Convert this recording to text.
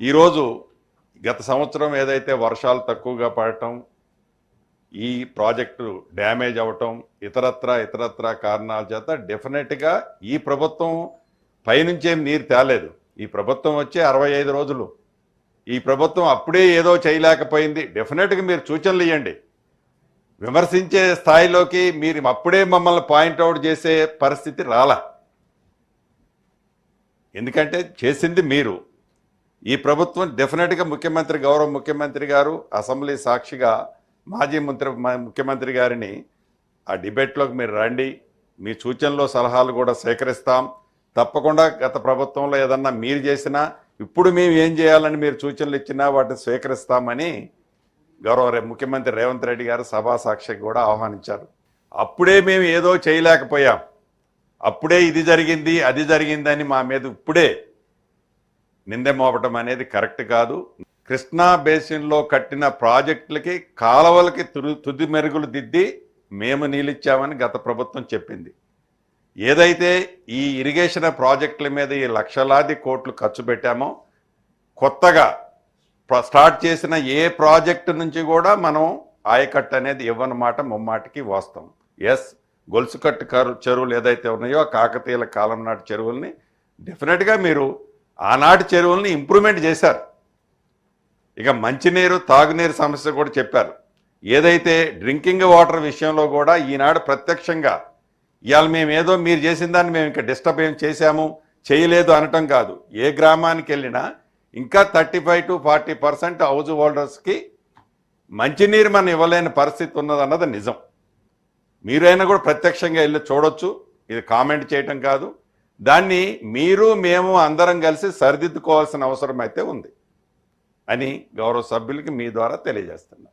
ఈరోజు గత సంవత్సరం ఏదైతే వర్షాలు తక్కువగా పడటం, ఈ ప్రాజెక్టు డ్యామేజ్ అవ్వటం, ఇతరత్ర కారణాల చేత డెఫినెట్గా ఈ ప్రభుత్వం పైనుంచేం నీరు తేలేదు. ఈ ప్రభుత్వం వచ్చే 65 రోజులు. ఈ ప్రభుత్వం అప్పుడే ఏదో చేయలేకపోయింది. డెఫినెట్గా మీరు సూచనలు ఇవ్వండి. విమర్శించే స్థాయిలోకి మీరు అప్పుడే మమ్మల్ని పాయింట్అవుట్ చేసే పరిస్థితి రాలా. ఎందుకంటే చేసింది మీరు. ఈ ప్రభుత్వం డెఫినెట్గా గౌరవ ముఖ్యమంత్రి గారు అసెంబ్లీ సాక్షిగా మాజీ ముఖ్యమంత్రి గారిని ఆ డిబేట్లోకి మీరు రండి, మీ సూచనలు సలహాలు కూడా సేకరిస్తాం. తప్పకుండా గత ప్రభుత్వంలో ఏదన్నా మీరు చేసినా ఇప్పుడు మేము ఏం చేయాలని మీరు సూచనలు ఇచ్చినా వాటిని స్వీకరిస్తామని గౌరవ ముఖ్యమంత్రి రేవంత్ రెడ్డి గారు సభా సాక్షికి కూడా ఆహ్వానించారు. అప్పుడే మేము ఏదో చేయలేకపోయాం, అప్పుడే ఇది జరిగింది అది జరిగిందని మా మీద ఇప్పుడే నిందె మోపటం అనేది కరెక్ట్ కాదు. కృష్ణా బేసిన్లో కట్టిన ప్రాజెక్టులకి కాలువలకి తుది మెరుగులు దిద్ది మేము నీళ్ళిచ్చామని గత ప్రభుత్వం చెప్పింది. ఏదైతే ఈ ఇరిగేషన్ ప్రాజెక్టుల మీద ఈ లక్షలాది కోట్లు ఖర్చు పెట్టామో, కొత్తగా స్టార్ట్ చేసిన ఏ ప్రాజెక్టు నుంచి కూడా మనం ఆయకట్టు అనేది ఇవ్వనమాట ముమ్మాటికి వాస్తవం. ఎస్, గొలుసుకట్టు చెరువులు ఏదైతే ఉన్నాయో కాకతీయుల కాలం నాటి చెరువుల్ని డెఫినెట్గా మీరు ఆనాటి చెరువుల్ని ఇంప్రూవ్మెంట్ చేశారు. ఇక మంచినీరు తాగునీరు సమస్య కూడా చెప్పారు. ఏదైతే డ్రింకింగ్ వాటర్ విషయంలో కూడా ఈనాడు ప్రత్యక్షంగా ఇవాళ మేము ఏదో మీరు చేసిన దాన్ని మేము ఇంకా డిస్టర్బ్ ఏం చేశాము చేయలేదు అనటం కాదు. ఏ గ్రామానికి వెళ్ళినా ఇంకా 35 to 40% హౌస్ హోల్డర్స్కి మంచినీరు మనం ఇవ్వలేని పరిస్థితి ఉన్నదన్నది నిజం. మీరైనా కూడా ప్రత్యక్షంగా వెళ్ళి చూడొచ్చు. ఇది కామెంట్ చేయటం కాదు. దాన్ని మీరు మేము అందరం కలిసి సరిదిద్దుకోవాల్సిన అవసరం అయితే ఉంది అని గౌరవ సభ్యులకి మీ ద్వారా తెలియజేస్తున్నాం.